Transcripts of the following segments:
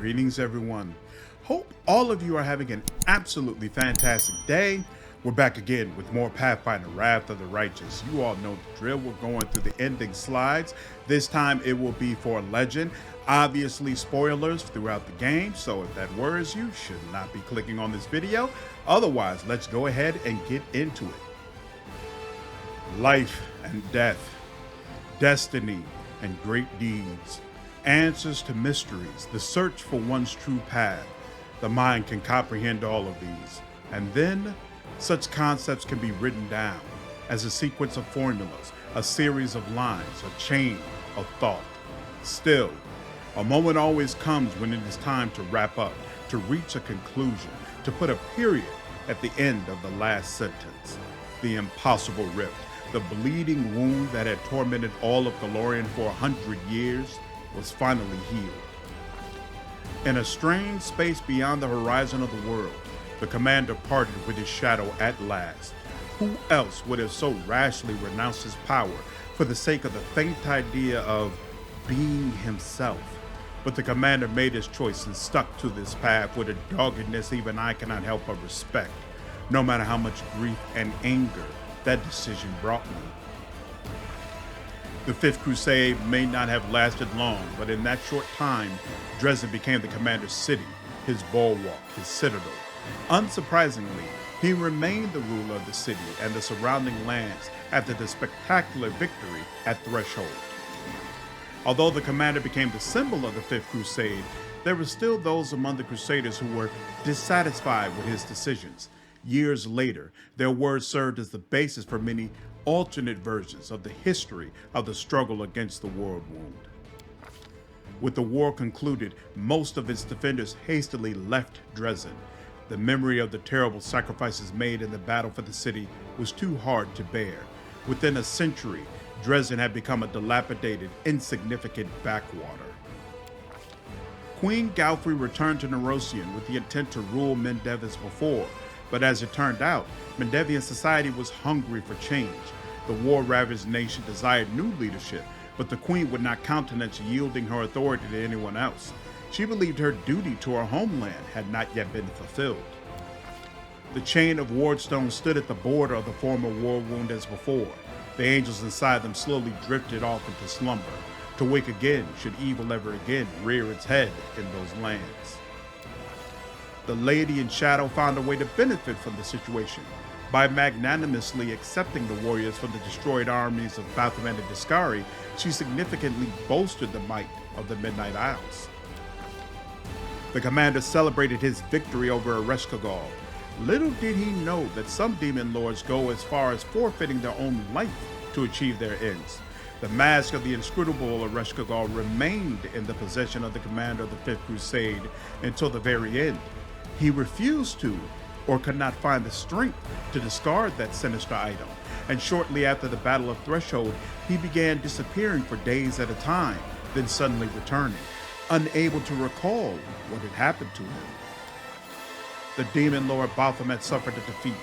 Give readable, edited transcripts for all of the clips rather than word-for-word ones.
Greetings everyone. Hope all of you are having an absolutely fantastic day. We're back again with more Pathfinder Wrath of the Righteous. You all know the drill. We're going through the ending slides. This time it will be for Legend. Obviously spoilers throughout the game, so if that worries you, should not be clicking on this video. Otherwise, let's go ahead and get into it. Life and death, destiny and great deeds, answers to mysteries, the search for one's true path. The mind can comprehend all of these, and then such concepts can be written down as a sequence of formulas, a series of lines, a chain of thought. Still, a moment always comes when it is time to wrap up, to reach a conclusion, to put a period at the end of the last sentence. The impossible rift, the bleeding wound that had tormented all of Golarion for 100 years, was finally healed. In a strange space beyond the horizon of the world, the commander parted with his shadow at last. Who else would have so rashly renounced his power for the sake of the faint idea of being himself? But the commander made his choice and stuck to this path with a doggedness even I cannot help but respect, no matter how much grief and anger that decision brought me. The Fifth Crusade may not have lasted long, but in that short time, Drezen became the commander's city, his bulwark, his citadel. Unsurprisingly, he remained the ruler of the city and the surrounding lands after the spectacular victory at Threshold. Although the commander became the symbol of the Fifth Crusade, there were still those among the Crusaders who were dissatisfied with his decisions. Years later, their words served as the basis for many alternate versions of the history of the struggle against the Worldwound. With the war concluded, most of its defenders hastily left Drezen. The memory of the terrible sacrifices made in the battle for the city was too hard to bear. Within a century, Drezen had become a dilapidated, insignificant backwater. Queen Galfrey returned to Nurah with the intent to rule Mendev as before, but as it turned out, Mendevian society was hungry for change. The war-ravaged nation desired new leadership, but the queen would not countenance yielding her authority to anyone else. She believed her duty to her homeland had not yet been fulfilled. The chain of Wardstones stood at the border of the former Worldwound as before. The angels inside them slowly drifted off into slumber, to wake again should evil ever again rear its head in those lands. The Lady in Shadow found a way to benefit from the situation by magnanimously accepting the warriors from the destroyed armies of Baphomet and Deskari. She significantly bolstered the might of the Midnight Isles. The commander celebrated his victory over Areshkagal. Little did he know that some demon lords go as far as forfeiting their own life to achieve their ends. The mask of the inscrutable Areshkagal remained in the possession of the commander of the Fifth Crusade until the very end. He refused to, or could not find the strength to discard that sinister item, and shortly after the Battle of Threshold, he began disappearing for days at a time, then suddenly returning, unable to recall what had happened to him. The Demon Lord Baphomet suffered a defeat.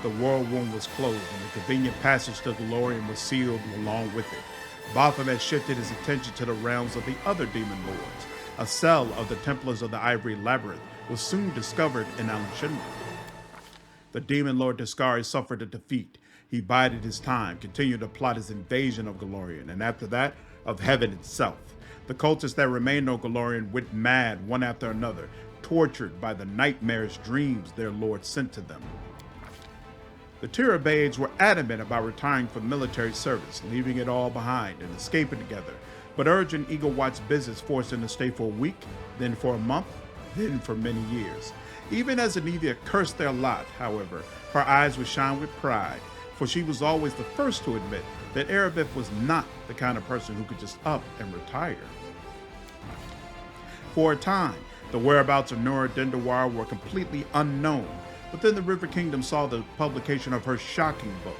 The Worldwound was closed, and the convenient passage to Golarion was sealed along with it. Baphomet shifted his attention to the realms of the other Demon Lords. A cell of the Templars of the Ivory Labyrinth was soon discovered in Areshkagal. The Demon Lord Deskari suffered a defeat. He bided his time, continued to plot his invasion of Golarion, and after that, of heaven itself. The cultists that remained on Golarion went mad one after another, tortured by the nightmarish dreams their lord sent to them. The Tirabades were adamant about retiring from military service, leaving it all behind and escaping together, but urgent Eagle Watch's business forced them to stay for a week, then for a month, then for many years. Even as Anivia cursed their lot, however, her eyes would shine with pride, for she was always the first to admit that Erebeth was not the kind of person who could just up and retire. For a time, the whereabouts of Nurah were completely unknown, but then the River Kingdom saw the publication of her shocking book,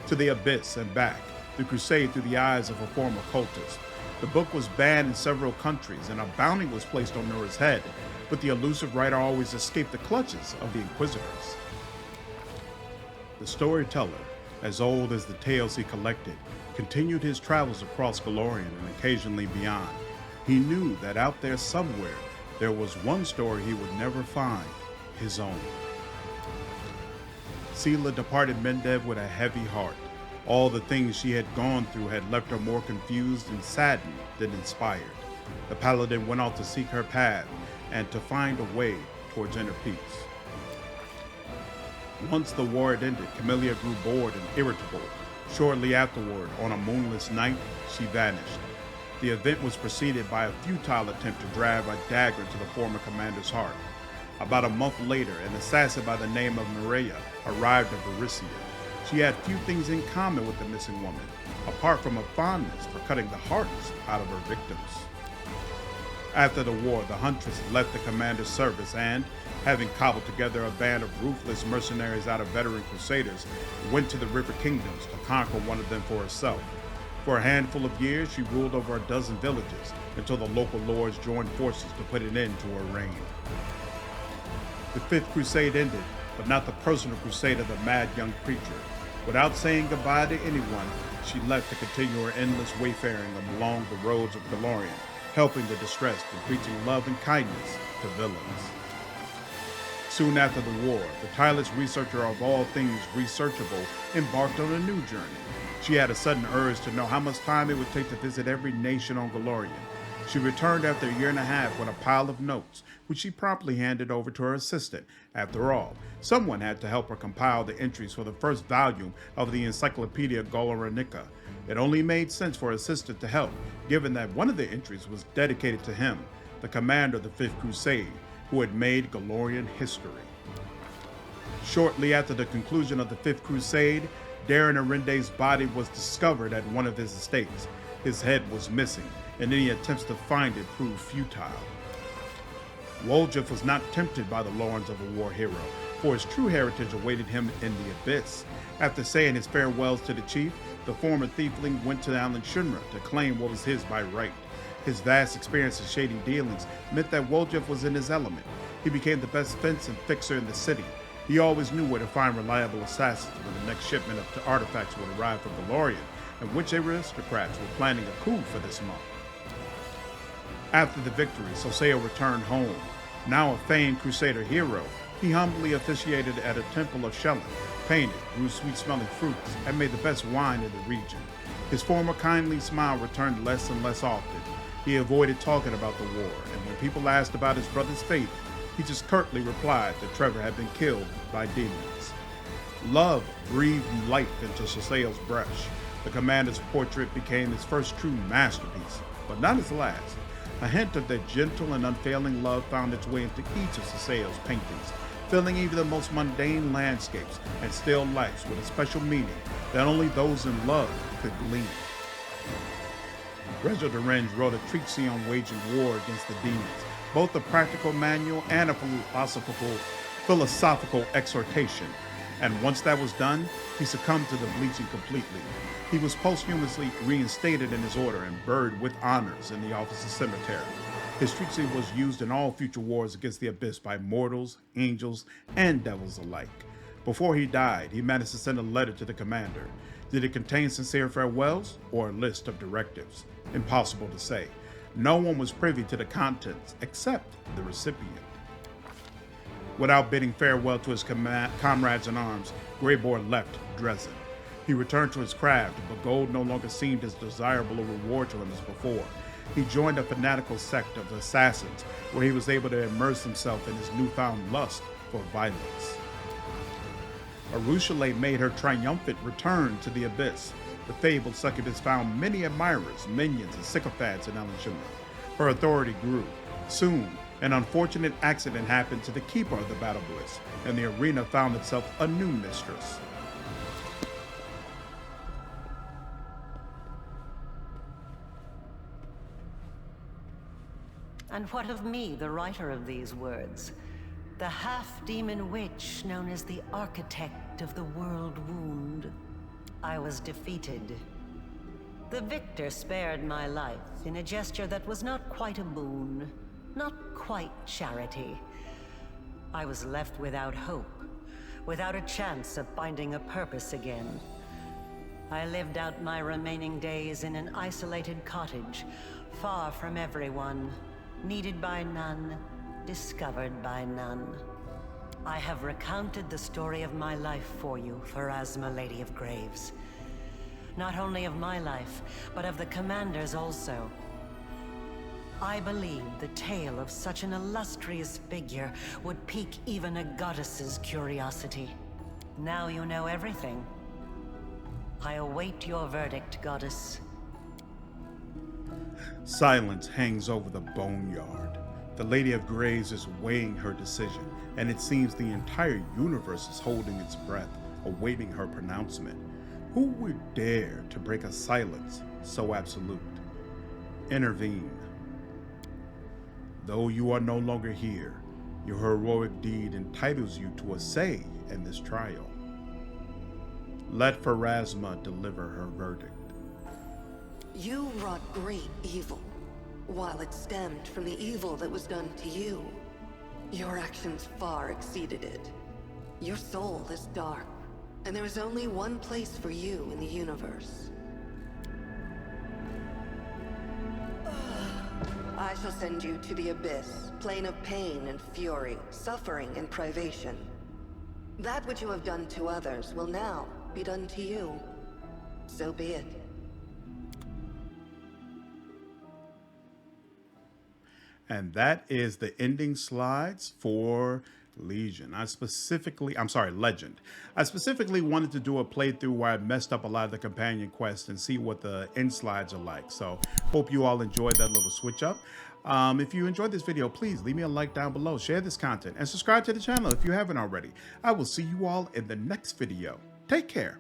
To the Abyss and Back, The Crusade Through the Eyes of a Former Cultist. The book was banned in several countries, and a bounty was placed on Nurah's head, but the elusive writer always escaped the clutches of the Inquisitors. The Storyteller, as old as the tales he collected, continued his travels across Golarion and occasionally beyond. He knew that out there somewhere, there was one story he would never find, his own. Seelah departed Mendev with a heavy heart. All the things she had gone through had left her more confused and saddened than inspired. The paladin went out to seek her path and to find a way towards inner peace. Once the war had ended, Camellia grew bored and irritable. Shortly afterward, on a moonless night, she vanished. The event was preceded by a futile attempt to drive a dagger to the former commander's heart. About a month later, an assassin by the name of Nurah arrived at Areelu. She had few things in common with the missing woman, apart from a fondness for cutting the hearts out of her victims. After the war, the huntress left the commander's service and, having cobbled together a band of ruthless mercenaries out of veteran crusaders, went to the river kingdoms to conquer one of them for herself. For a handful of years, she ruled over a dozen villages until the local lords joined forces to put an end to her reign. The Fifth Crusade ended, but not the personal crusade of the mad young creature. Without saying goodbye to anyone, she left to continue her endless wayfaring along the roads of Golarion, helping the distressed and preaching love and kindness to villains. Soon after the war, the tireless researcher of all things researchable embarked on a new journey. She had a sudden urge to know how much time it would take to visit every nation on Golarion. She returned after a year and a half with a pile of notes, which she promptly handed over to her assistant. After all, someone had to help her compile the entries for the first volume of the Encyclopedia Golarianica. It only made sense for her assistant to help, given that one of the entries was dedicated to him, the commander of the Fifth Crusade, who had made Golarion history. Shortly after the conclusion of the Fifth Crusade, Darren Arende's body was discovered at one of his estates. His head was missing, and any attempts to find it proved futile. Woljif was not tempted by the lords of a war hero, for his true heritage awaited him in the abyss. After saying his farewells to the chief, the former thiefling went to Alan Shinra to claim what was his by right. His vast experience in shady dealings meant that Woljif was in his element. He became the best fence and fixer in the city. He always knew where to find reliable assassins when the next shipment of artifacts would arrive from Golarion, and which aristocrats were planning a coup for this month. After the victory, Soseo returned home. Now a famed Crusader hero, he humbly officiated at a temple of Shelling, painted, grew sweet-smelling fruits, and made the best wine in the region. His former kindly smile returned less and less often. He avoided talking about the war, and when people asked about his brother's fate, he just curtly replied that Trevor had been killed by demons. Love breathed life into Soseo's breast. The commander's portrait became his first true masterpiece, but not his last. A hint of that gentle and unfailing love found its way into each of Soseo's paintings, filling even the most mundane landscapes and still lifes with a special meaning that only those in love could glean. Reza Derenge wrote a treatise on waging war against the demons, both a practical manual and a philosophical exhortation. And once that was done, he succumbed to the bleaching completely. He was posthumously reinstated in his order and buried with honors in the officer's cemetery. His treatise was used in all future wars against the Abyss by mortals, angels, and devils alike. Before he died, he managed to send a letter to the commander. Did it contain sincere farewells or a list of directives? Impossible to say. No one was privy to the contents except the recipient. Without bidding farewell to his comrades in arms, Greybor left Drezen. He returned to his craft, but gold no longer seemed as desirable a reward to him as before. He joined a fanatical sect of assassins, where he was able to immerse himself in his newfound lust for violence. Areelu made her triumphant return to the Abyss. The fabled succubus found many admirers, minions, and sycophants in Alan Shinra. Her authority grew. Soon, an unfortunate accident happened to the keeper of the battle bliss, and the arena found itself a new mistress. And what of me, the writer of these words? The half-demon witch known as the architect of the Worldwound. I was defeated. The victor spared my life in a gesture that was not quite a boon, not quite charity. I was left without hope, without a chance of finding a purpose again. I lived out my remaining days in an isolated cottage, far from everyone, needed by none, discovered by none. I have recounted the story of my life for you, Pharasma, Lady of Graves. Not only of my life, but of the Commander's also. I believe the tale of such an illustrious figure would pique even a goddess's curiosity. Now you know everything. I await your verdict, goddess. Silence hangs over the boneyard. The Lady of Graves is weighing her decision, and it seems the entire universe is holding its breath, awaiting her pronouncement. Who would dare to break a silence so absolute? Intervene. Though you are no longer here, your heroic deed entitles you to a say in this trial. Let Pharasma deliver her verdict. You wrought great evil, while it stemmed from the evil that was done to you. Your actions far exceeded it. Your soul is dark, and there is only one place for you in the universe. I shall send you to the abyss, plane of pain and fury, suffering and privation. That which you have done to others will now be done to you. So be it. And that is the ending slides for Legend. Legend. I specifically wanted to do a playthrough where I messed up a lot of the companion quests and see what the end slides are like. So hope you all enjoyed that little switch up. If you enjoyed this video, please leave me a like down below, share this content, and subscribe to the channel if you haven't already. I will see you all in the next video. Take care.